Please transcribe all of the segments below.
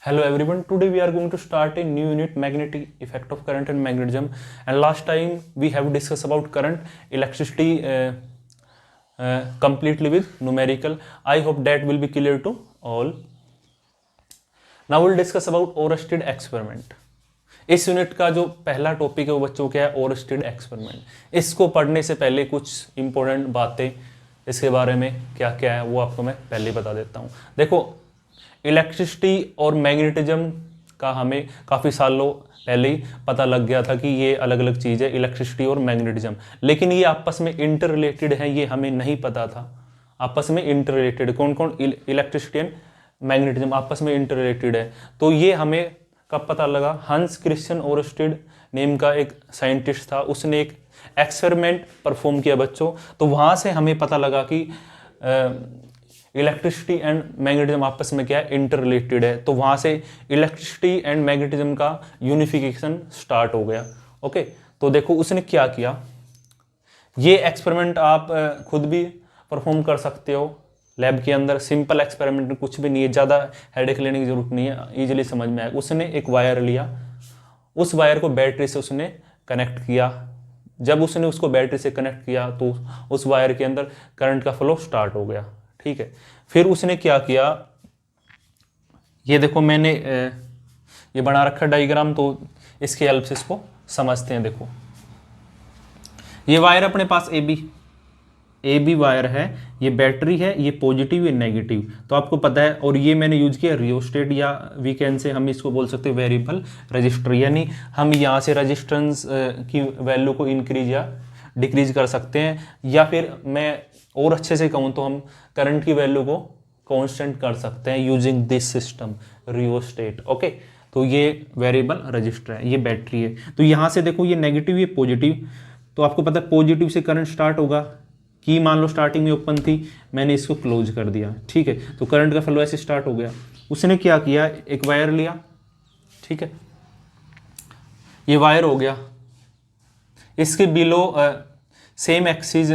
Hello everyone, today we are going to start a new unit, magnetic effect of current and magnetism. And last time we have discussed about current, electricity completely with numerical. I hope that will be clear to all. Now we'll discuss about Oersted experiment. इस unit का जो पहला topic है वो बच्चों क्या है, Oersted experiment. इसको पढ़ने से पहले कुछ इंपॉर्टेंट बातें इसके बारे में क्या क्या है वो आपको मैं पहले बता देता हूँ. देखो, इलेक्ट्रिसिटी और मैग्नेटिज्म का हमें काफ़ी सालों पहले ही पता लग गया था कि ये अलग अलग चीज़ है, इलेक्ट्रिसिटी और मैग्नेटिज्म. लेकिन ये आपस में इंटर रिलेटेड है, ये हमें नहीं पता था. आपस में इंटर रिलेटेड कौन कौन, इलेक्ट्रिसिटी एंड मैग्नेटिज्म आपस में इंटर रिलेटेड है. तो ये हमें कब पता लगा, हंस क्रिश्चियन ओरस्टेड नेम का एक साइंटिस्ट था, उसने एक एक्सपेरिमेंट परफॉर्म किया बच्चों. तो वहाँ से हमें पता लगा कि इलेक्ट्रिसिटी एंड मैग्नेटिज्म आपस में क्या है, इंटर रिलेटेड है. तो वहाँ से इलेक्ट्रिसिटी एंड मैग्नेटिज्म का यूनिफिकेशन स्टार्ट हो गया. ओके, तो देखो उसने क्या किया. ये एक्सपेरिमेंट आप खुद भी परफॉर्म कर सकते हो लैब के अंदर. सिंपल एक्सपेरिमेंट, कुछ भी नहीं है, ज़्यादा हेडेक लेने की जरूरत नहीं है, इजीली समझ में आए. उसने एक वायर लिया, उस वायर को बैटरी से उसने कनेक्ट किया. जब उसने उसको बैटरी से कनेक्ट किया तो उस वायर के अंदर करंट का फ्लो स्टार्ट हो गया. ठीक है, फिर उसने क्या किया, ये देखो मैंने ये बना रखा डायग्राम, तो इसके हेल्प से इसको समझते हैं. देखो ये वायर अपने पास ए बी वायर है, ये बैटरी है, ये पॉजिटिव ये नेगेटिव, तो आपको पता है. और ये मैंने यूज किया रियोस्टेट, या वीकेंड से हम इसको बोल सकते हैं वेरिएबल रजिस्टर. यानी हम यहाँ से रजिस्टेंस की वैल्यू को इंक्रीज या डिक्रीज कर सकते हैं, या फिर मैं और अच्छे से कहूँ तो हम करंट की वैल्यू को कांस्टेंट कर सकते हैं using this system rheostat. Okay, तो ये वेरिएबल रजिस्टर है, ये बैटरी है. तो यहाँ से देखो ये नेगेटिव ये पॉजिटिव, तो आपको पता है पॉजिटिव से करंट स्टार्ट होगा. की मान लो स्टार्टिंग में ओपन थी, मैंने इसको क्लोज कर दिया. ठीक है, तो करंट का फ्लो ऐसे स्टार्ट हो गया. उसने क्या किया, एक वायर लिया. ठीक है, ये वायर हो गया, इसके बिलो सेम एक्सिस,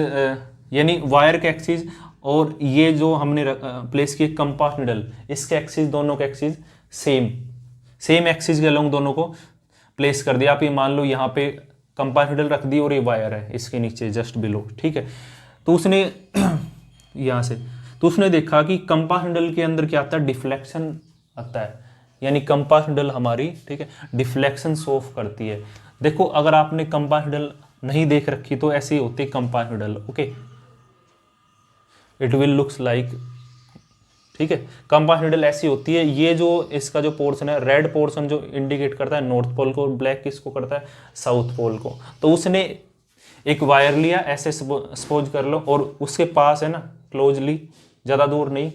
यानी वायर के एक्सिस और ये जो हमने प्लेस किए कंपास निडल, इसके एक्सिस, दोनों के एक्सिस सेम एक्सिस के अलोंग दोनों को प्लेस कर दिया. आप ये मान लो यहाँ पे कंपास निडल रख दी और ये वायर है इसके नीचे जस्ट बिलो. ठीक है, तो उसने यहाँ से, तो उसने देखा कि कंपास निडल के अंदर क्या आता है, डिफ्लेक्शन आता है. यानी कंपास निडल हमारी, ठीक है, डिफ्लेक्शन सोफ करती है. देखो अगर आपने कंपास निडल नहीं देख रखी तो ऐसे ही होती है compass needle. Okay, it will looks like, ठीक है, कंपास निडल ऐसी होती है. ये जो इसका जो पोर्शन है, रेड पोर्शन जो इंडिकेट करता है नॉर्थ पोल को, ब्लैक किसको करता है, साउथ पोल को. तो उसने एक वायर लिया, ऐसे सपोज कर लो, और उसके पास है ना क्लोजली, ज़्यादा दूर नहीं,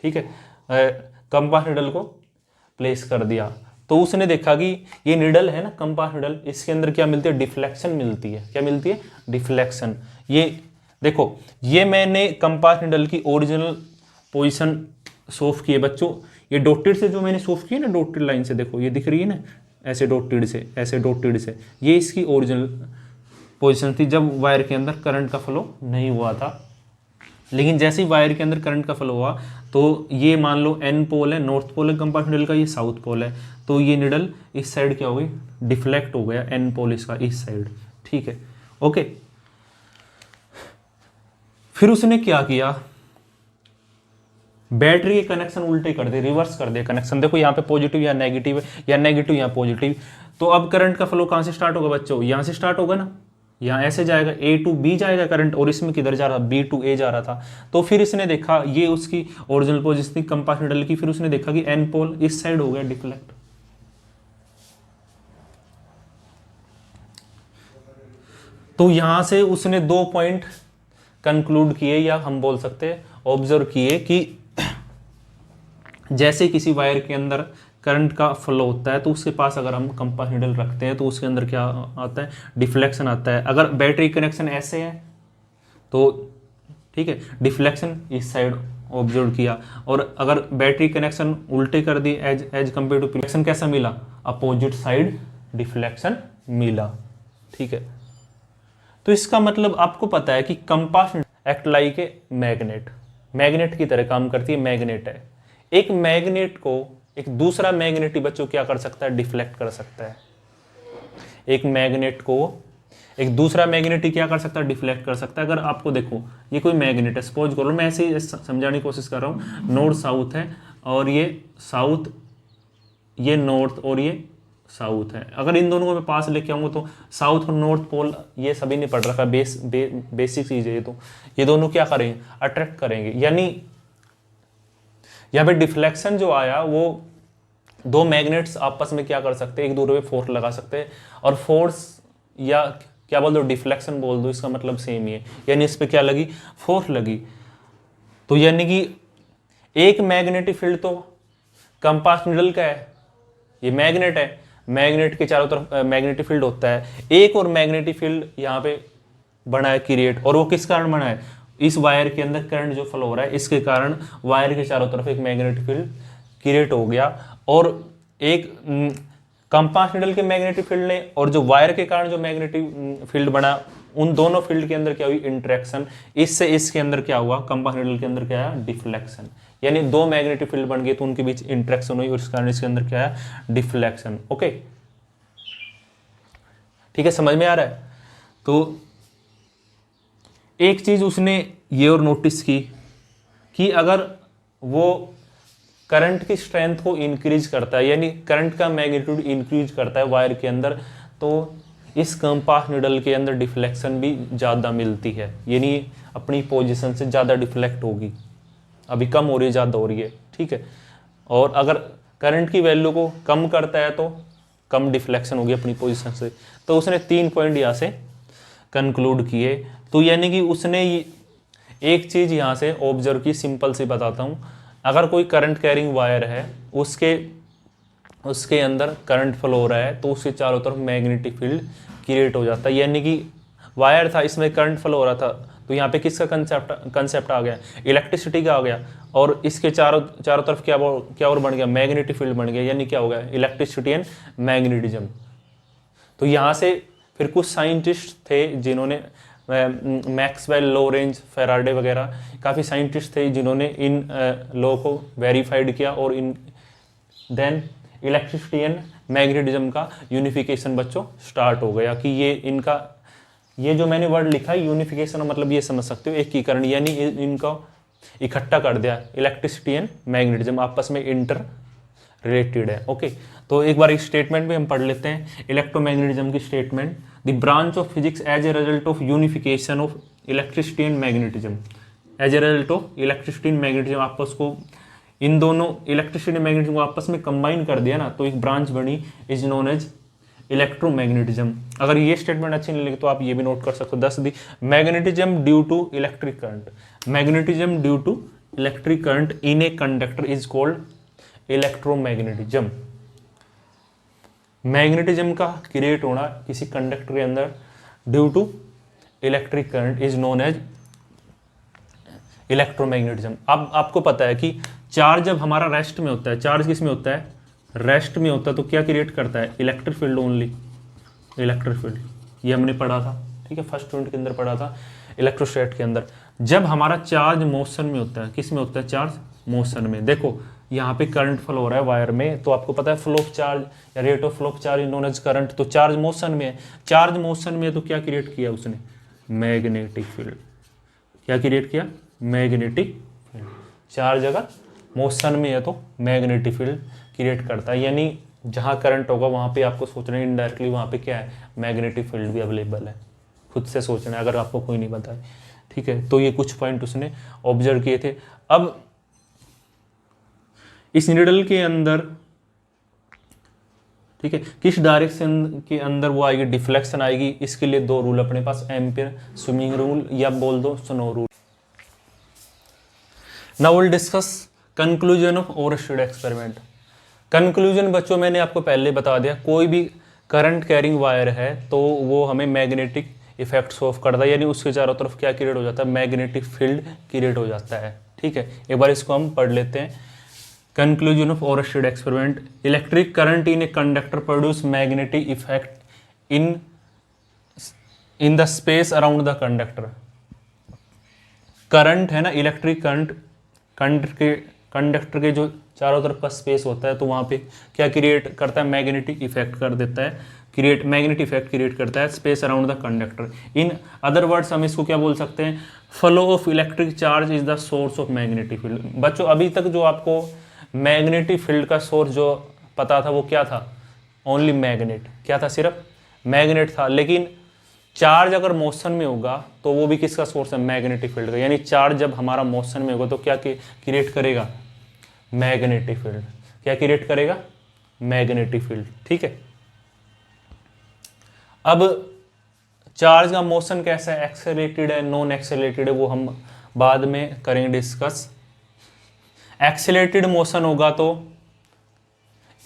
ठीक है, कंपास निडल को प्लेस कर दिया. तो उसने देखा कि ये निडल है ना कंपास निडल, इसके अंदर क्या मिलती है, डिफ्लेक्शन मिलती है. क्या मिलती है, डिफ्लेक्शन. ये देखो, ये मैंने कंपास निडल की ओरिजिनल पोजीशन सोफ की है बच्चों. ये डॉटेड से जो मैंने सोफ की है ना, डॉटेड लाइन से, देखो ये दिख रही है ना, ऐसे डॉटेड से, ऐसे डॉटेड से, ये इसकी ओरिजिनल पोजीशन थी जब वायर के अंदर करंट का फ्लो नहीं हुआ था. लेकिन जैसे ही वायर के अंदर करंट का फ्लो हुआ तो ये मान लो एन पोल है, नॉर्थ पोल है कंपास निडल का, ये साउथ पोल है, तो ये निडल इस साइड क्या हो गई, डिफ्लेक्ट हो गया, एन पोल इसका इस साइड. ठीक है, ओके. फिर उसने क्या किया, बैटरी के कनेक्शन उल्टे कर दे, रिवर्स कर दे कनेक्शन. देखो यहाँ पे पॉजिटिव या नेगेटिव है, या नेगेटिव या पॉजिटिव. तो अब करंट का फ्लो कहाँ से स्टार्ट होगा बच्चों, यहाँ से स्टार्ट होगा ना, यहाँ ऐसे जाएगा, ए टू बी जाएगा करंट, और इसमें किधर जा रहा, बी टू ए जा रहा था. तो फिर इसने देखा, ये उसकी ओरिजिनल पोजीशन थी कंपास निडल की. फिर उसने देखा कि एन पोल इस साइड हो गया डिफ्लेक्ट. तो यहाँ से उसने 2 पॉइंट कंक्लूड किए, या हम बोल सकते हैं ऑब्जर्व किए, कि जैसे किसी वायर के अंदर करंट का फ्लो होता है तो उसके पास अगर हम कंपास निडल रखते हैं तो उसके अंदर क्या आता है, डिफ्लेक्शन आता है. अगर बैटरी कनेक्शन ऐसे है तो ठीक है, डिफ्लेक्शन इस साइड ऑब्जर्व किया. और अगर बैटरी कनेक्शन उल्टे कर दी एज कंपेयर टू डिफ्लेक्शन, कैसा मिला, अपोजिट साइड डिफ्लेक्शन मिला. ठीक है, तो इसका मतलब आपको पता है कि compass act like a magnet, magnet की तरह काम करती है. मैग्नेट है, एक मैग्नेट को एक दूसरा मैग्नेट बच्चों क्या कर सकता है, डिफ्लेक्ट कर सकता है। एक मैग्नेट को एक दूसरा मैग्नेट क्या कर सकता है, डिफ्लेक्ट कर सकता है। अगर आपको देखो ये कोई मैग्नेट है, सपोज करो, मैं ऐसे ही समझाने की कोशिश कर रहा हूँ, नॉर्थ साउथ है और ये साउथ, ये नॉर्थ और ये साउथ है। अगर इन दोनों को मैं पास लेके आऊँगा तो साउथ और नॉर्थ पोल ये सभी ने पढ़ रखा है, बेसिक चीज़ है ये। तो ये दोनों क्या करेंगे, अट्रैक्ट करेंगे। यानी यहाँ पे डिफ्लेक्शन जो आया वो दो मैग्नेट्स आपस में क्या कर सकते हैं, एक दूसरे पे फोर्स लगा सकते हैं। और फोर्स या क्या बोल दो, डिफ्लेक्शन बोल दो, इसका मतलब सेम ही है। यानी इस पे क्या लगी, फोर्स लगी। तो यानी कि एक मैग्नेटिक फील्ड तो कंपास निडल का है, ये मैग्नेट है, मैग्नेट के चारों तरफ मैग्नेटिक फील्ड होता है। एक और मैग्नेटिक फील्ड यहाँ पे बना है क्रिएट, और वो किस कारण बना है, इस वायर के अंदर करंट जो फ्लो हो रहा है इसके कारण वायर के चारों तरफ एक मैग्नेटिक फील्ड क्रिएट हो गया। और एक कंपास निडल के मैग्नेटिक फील्ड ने और जो वायर के कारण जो मैग्नेटिक फील्ड बना, उन दोनों फील्ड के अंदर क्या हुई, इंटरेक्शन। इससे इसके अंदर क्या हुआ, कंपास निडल के अंदर क्या है, डिफ्लेक्शन। यानी दो मैग्नेटिक फील्ड बन गए तो उनके बीच इंटरेक्शन हुई और इस कारण इसके अंदर क्या है, डिफ्लेक्शन। ओके, ठीक है, समझ में आ रहा है। तो एक चीज उसने ये और नोटिस की कि अगर वो करंट की स्ट्रेंथ को इंक्रीज करता है, यानी करंट का मैग्नीट्यूड इंक्रीज करता है वायर के अंदर, तो इस कंपास निडल के अंदर डिफ्लेक्शन भी ज़्यादा मिलती है, यानी अपनी पोजीशन से ज़्यादा डिफ्लेक्ट होगी। अभी कम हो रही है, ज़्यादा हो रही है, ठीक है। और अगर करंट की वैल्यू को कम करता है तो कम डिफ्लेक्शन होगी अपनी पोजीशन से। तो उसने 3 पॉइंट यहाँ से कंक्लूड किए। तो यानी कि उसने एक चीज़ यहाँ से ऑब्जर्व की, सिंपल सी बताता हूँ। अगर कोई करंट कैरिंग वायर है, उसके अंदर करंट फ्लो हो रहा है तो उसके चारों तरफ मैग्नेटिक फील्ड क्रिएट हो जाता है। यानी कि वायर था, इसमें करंट फ्लो हो रहा था, तो यहाँ पे किसका कंसेप्ट आ गया, इलेक्ट्रिसिटी का आ गया। और इसके चारों तरफ क्या और बन गया, मैग्नेटिक फील्ड बन गया। यानी क्या हो गया, इलेक्ट्रिसिटी एंड मैग्नेटिज्म। तो यहाँ से फिर कुछ साइंटिस्ट थे जिन्होंने, मैक्सवेल, लॉरेंज, फेराडे वगैरह काफ़ी साइंटिस्ट थे जिन्होंने इन लॉ को वेरीफाइड किया और in then electricity and magnetism का यूनिफिकेशन बच्चों स्टार्ट हो गया। कि ये जो मैंने वर्ड लिखा है यूनिफिकेशन, मतलब ये समझ सकते हो एकीकरण, यानी इनका इकट्ठा कर दिया। इलेक्ट्रिसिटी एंड मैग्नेटिज्म आपस में इंटर रिलेटेड है। ओके, तो एक बार एक स्टेटमेंट भी हम पढ़ लेते हैं, इलेक्ट्रोमैग्नेटिज्म की statement. The branch of physics as a result of unification of electricity and magnetism, as a result of electricity and magnetism, आपस को इन दोनों इलेक्ट्रिसिटी एंड मैग्नेटिज्म को आपस में कंबाइन कर दिया ना, तो एक ब्रांच बनी, इज नोन एज इलेक्ट्रोमैग्नेटिज्म। अगर ये स्टेटमेंट अच्छी नहीं लगी तो आप ये भी नोट कर सकते हो। 10 the magnetism due to electric current, magnetism due to electric current in a conductor is called electromagnetism. Magnetism का क्रिएट होना किसी कंडक्टर के अंदर due to electric current is known as electromagnetism. अब आपको पता है कि चार्ज जब हमारा रेस्ट में होता है, चार्ज किस में होता है, रेस्ट में होता है, तो क्या क्रिएट करता है, electric field only, electric field. ये हमने पढ़ा था, ठीक है, फर्स्ट यूनिट के अंदर पढ़ा था इलेक्ट्रोस्टैट के अंदर। जब हमारा चार्ज मोशन में होता है, किस में होता है, चार्ज मोशन में। देखो यहाँ पे करंट फ्लो हो रहा है वायर में, तो आपको पता है फ्लो ऑफ चार्ज या rate of flow of charge known as current. तो चार्ज मोशन में है, चार्ज मोशन में तो क्या क्रिएट किया उसने, मैग्नेटिक फील्ड। क्या क्रिएट किया, मैग्नेटिक फील्ड। चार्ज अगर मोशन में है तो मैग्नेटिक फील्ड क्रिएट करता है। यानी जहाँ करंट होगा वहाँ पे आपको सोचना है इनडायरेक्टली वहाँ पे क्या है, मैग्नेटिक फील्ड भी अवेलेबल है। खुद से सोचना है अगर आपको कोई नहीं पता है, ठीक है। तो ये कुछ पॉइंट उसने ऑब्जर्व किए थे। अब इस निडल के अंदर, ठीक है, किस डायरेक्शन के अंदर वो आएगी, डिफ्लेक्शन आएगी। इसके लिए 2 रूल अपने पास, एम्पियर स्विमिंग रूल या बोल दो snow rule. Now will discuss conclusion of Oersted experiment. Conclusion बच्चों मैंने आपको पहले बता दिया, कोई भी करंट कैरिंग वायर है तो वो हमें मैग्नेटिक इफेक्ट सोफ करता है, यानी उसके चारों तरफ क्या क्रिएट हो जाता है, मैग्नेटिक फील्ड क्रिएट हो जाता है, ठीक है। एक बार इसको हम पढ़ लेते हैं। Conclusion of Oersted experiment, electric current in a conductor produce magnetic effect in the space around the conductor. Current है ना, इलेक्ट्रिक करंट कंडक्टर के जो चारों तरफ का स्पेस होता है तो वहाँ पे क्या क्रिएट करता है, मैग्नेटिक इफेक्ट कर देता है, मैग्नेटिक इफेक्ट क्रिएट करता है space around the conductor. In other words हम इसको क्या बोल सकते हैं, flow of electric charge is the source of magnetic field. बच्चों अभी तक जो आपको मैग्नेटिक फील्ड का सोर्स जो पता था वो क्या था, ओनली मैग्नेट, क्या था, सिर्फ मैग्नेट था। लेकिन चार्ज अगर मोशन में होगा तो वो भी किसका सोर्स है, मैग्नेटिक फील्ड का। यानी चार्ज जब हमारा मोशन में होगा तो क्या क्रिएट करेगा, मैग्नेटिक फील्ड। क्या क्रिएट करेगा, मैग्नेटिक फील्ड। ठीक है, अब चार्ज का मोशन कैसा है, एक्सेलरेटेड है, नॉन एक्सेलरेटेड है, वो हम बाद में करेंगे डिस्कस। एक्सेलरेटेड मोशन होगा तो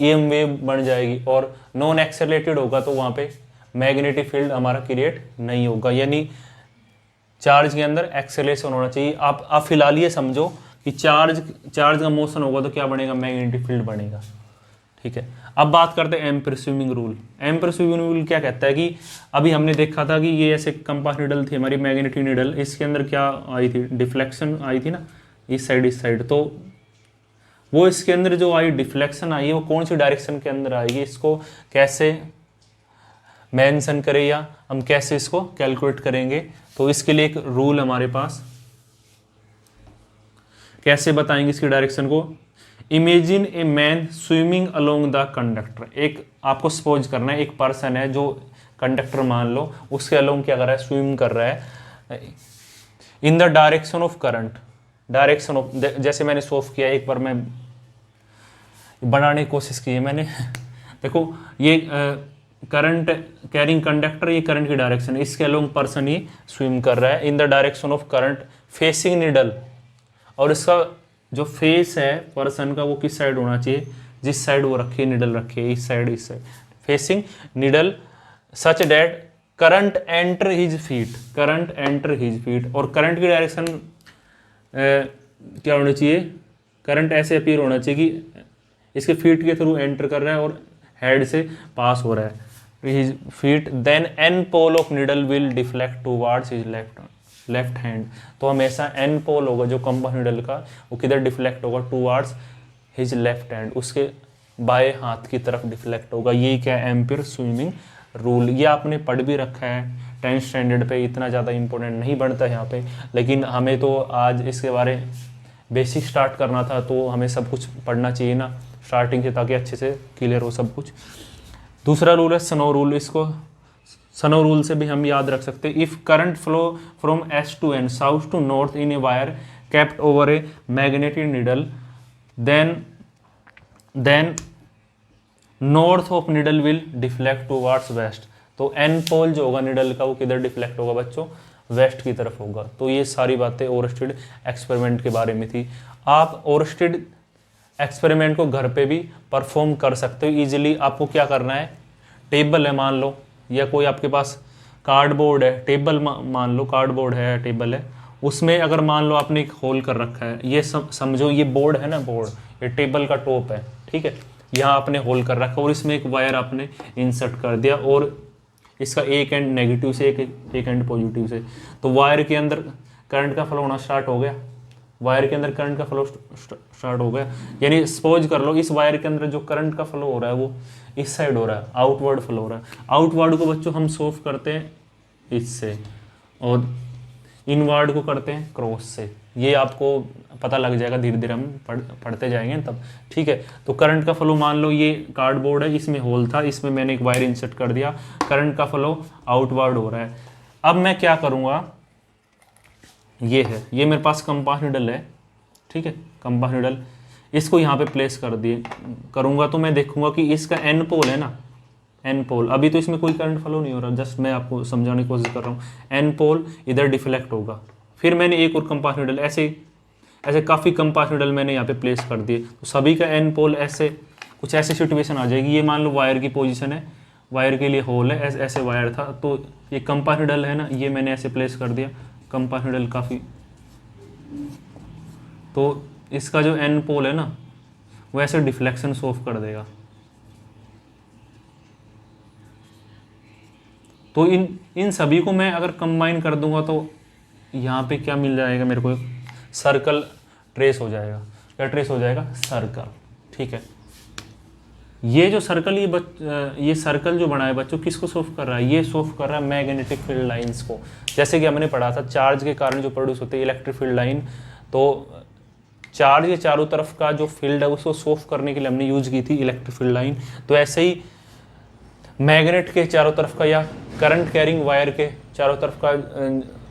EM वेव बन जाएगी, और नॉन एक्सेलरेटेड होगा तो वहाँ पे मैग्नेटिक फील्ड हमारा क्रिएट नहीं होगा। यानी चार्ज के अंदर एक्सेलरेशन होना चाहिए। आप फिलहाल ये समझो कि चार्ज का मोशन होगा तो क्या बनेगा, मैग्नेटिक फील्ड बनेगा। ठीक है, अब बात करते हैं ampere swimming rule. Ampere swimming rule क्या कहता है कि अभी हमने देखा था कि ये ऐसे कंपास नीडल थी हमारी, मैग्नेटिक नीडल, इसके अंदर क्या आई थी, डिफ्लेक्शन आई थी ना, इस साइड। तो वो इसके अंदर जो आई डिफ्लेक्शन आई है वो कौन सी डायरेक्शन के अंदर आएगी, इसको कैसे मेंशन करें या हम कैसे इसको कैलकुलेट करेंगे। तो इसके लिए एक रूल हमारे पास, कैसे बताएंगे इसकी डायरेक्शन को। Imagine a man swimming along the conductor. एक आपको सपोज करना है, एक पर्सन है जो कंडक्टर मान लो, उसके अलोंग क्या कर रहा है, स्विम कर रहा है in the direction of current. Direction of, जैसे मैंने सोल्व किया, एक बार मैं बनाने की कोशिश की है मैंने देखो ये करंट कैरिंग कंडक्टर, ये करंट की डायरेक्शन है, इसके अलोंग पर्सन ही स्विम कर रहा है in the direction of current facing needle. और इसका जो फेस है पर्सन का वो किस साइड होना चाहिए, जिस साइड वो रखी है, नीडल रखी है, इस side facing needle, such that current enter his feet, current enter his feet. और करंट की डायरेक्शन क्या होनी चाहिए, करंट ऐसे अपीयर होना चाहिए कि इसके फीट के थ्रू एंटर कर रहा है और हेड से पास हो रहा है his feet. Then N pole of needle will deflect towards his left hand. तो हमेशा एन पोल होगा जो कंपास नीडल का, वो किधर डिफ्लेक्ट होगा, टूवर्ड्स हिज लेफ्ट हैंड, उसके बाएं हाथ की तरफ डिफ्लेक्ट होगा। ये क्या है, एम्पियर स्विमिंग रूल। ये आपने पढ़ भी रखा है 10th स्टैंडर्ड पे, इतना ज़्यादा इंपॉर्टेंट नहीं बनता यहाँ पे, लेकिन हमें तो आज इसके बारे बेसिक स्टार्ट करना था, तो हमें सब कुछ पढ़ना चाहिए ना स्टार्टिंग से, ताकि अच्छे से क्लियर हो सब कुछ। दूसरा रूल है स्नो रूल। इसको स्नो रूल से भी हम याद रख सकते हैं। If current flow from S to N, south to north in a wire kept over a magnetic needle, then north of needle will deflect towards west. तो एन पोल जो होगा नीडल का वो किधर डिफ्लेक्ट होगा बच्चों, वेस्ट की तरफ होगा। तो ये सारी बातें ओरस्टेड एक्सपेरिमेंट के बारे में थी। आप ओरस्टेड एक्सपेरिमेंट को घर पे भी परफॉर्म कर सकते हो इजीली। आपको क्या करना है, टेबल है मान लो, या कोई आपके पास कार्डबोर्ड है, टेबल मान लो कार्डबोर्ड है, टेबल है, उसमें अगर मान लो आपने एक होल कर रखा है, ये समझो ये बोर्ड है ना, बोर्ड, ये टेबल का टॉप है, ठीक है, यहाँ आपने होल कर रखा और इसमें एक वायर आपने इंसर्ट कर दिया, और इसका एक एंड नेगेटिव से एक एंड पॉजिटिव से। तो वायर के अंदर करंट का फ्लो होना स्टार्ट हो गया, वायर के अंदर करंट का फ्लो स्टार्ट हो गया। यानी सपोज कर लो इस वायर के अंदर जो करंट का फ्लो हो रहा है वो इस साइड हो रहा है, आउटवर्ड फ्लो हो रहा है। आउटवर्ड को बच्चों हम सोल्व करते हैं इससे, और इनवर्ड को करते हैं क्रॉस से। ये आपको पता लग जाएगा, धीरे धीरे हम पढ़ते जाएंगे तब, ठीक है। तो करंट का फ्लो मान लो ये कार्डबोर्ड है, इसमें होल था, इसमें मैंने एक वायर इंसर्ट कर दिया, करंट का फ्लो आउटवर्ड हो रहा है। अब मैं क्या करूँगा, ये है, ये मेरे पास कंपास नीडल है, ठीक है, कंपास नीडल, इसको यहाँ पे प्लेस कर दिए करूँगा, तो मैं देखूंगा कि इसका एन पोल है ना, एन पोल, अभी तो इसमें कोई करंट फ्लो नहीं हो रहा, जस्ट मैं आपको समझाने की कोशिश कर रहा हूँ। एन पोल इधर डिफ्लेक्ट होगा, फिर मैंने एक और कंपास नीडल, ऐसे काफ़ी कंपास नीडल मैंने यहाँ पे प्लेस कर दिए, तो सभी का एन पोल ऐसे कुछ ऐसी सिचुएशन आ जाएगी। ये मान लो वायर की पोजीशन है, वायर के लिए होल है, ऐसे वायर था, तो ये कंपास नीडल है ना, ये मैंने ऐसे प्लेस कर दिया, कंपास नीडल काफ़ी, तो इसका जो एन पोल है ना वो ऐसे डिफ्लेक्शन सोल्व कर देगा। तो इन सभी को मैं अगर कंबाइन कर दूंगा तो यहाँ पे क्या मिल जाएगा मेरे को, एक सर्कल ट्रेस हो जाएगा। क्या ट्रेस हो जाएगा, सर्कल। ठीक है, ये जो सर्कल, ये सर्कल जो बना है बच्चों, किसको सोफ कर रहा है, ये सोफ कर रहा है मैग्नेटिक फील्ड लाइंस को। जैसे कि हमने पढ़ा था चार्ज के कारण जो प्रोड्यूस होती है इलेक्ट्रिक फील्ड लाइन, तो चार्ज के चारों तरफ का जो फील्ड है उसको सोफ करने के लिए हमने यूज की थी इलेक्ट्रिक फील्ड लाइन। तो ऐसे ही मैग्नेट के चारों तरफ का या करंट कैरिंग वायर के चारों तरफ का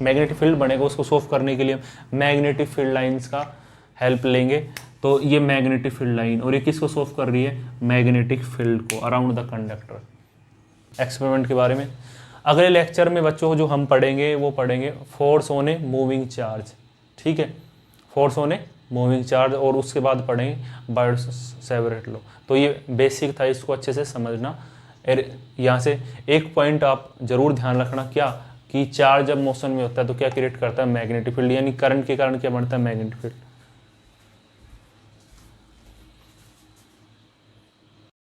मैग्नेटिक फील्ड बनेगा, उसको सोफ करने के लिए मैग्नेटिक फील्ड लाइंस का हेल्प लेंगे। तो ये मैग्नेटिक फील्ड लाइन, और ये किसको सोफ कर रही है, मैग्नेटिक फील्ड को अराउंड द कंडक्टर। एक्सपेरिमेंट के बारे में अगले लेक्चर में बच्चों जो हम पढ़ेंगे वो पढ़ेंगे force on a moving charge. ठीक है, force on a moving charge, और उसके बाद पढ़ेंगे बायोट-सैवर्ट लॉ। तो ये बेसिक था, इसको अच्छे से समझना। यहाँ से एक पॉइंट आप जरूर ध्यान रखना, क्या कि चार्ज जब मोशन में होता है तो क्या क्रिएट करता है, मैग्नेटिक फील्ड, यानी करंट के कारण क्या बनता है, मैग्नेटिक फील्ड।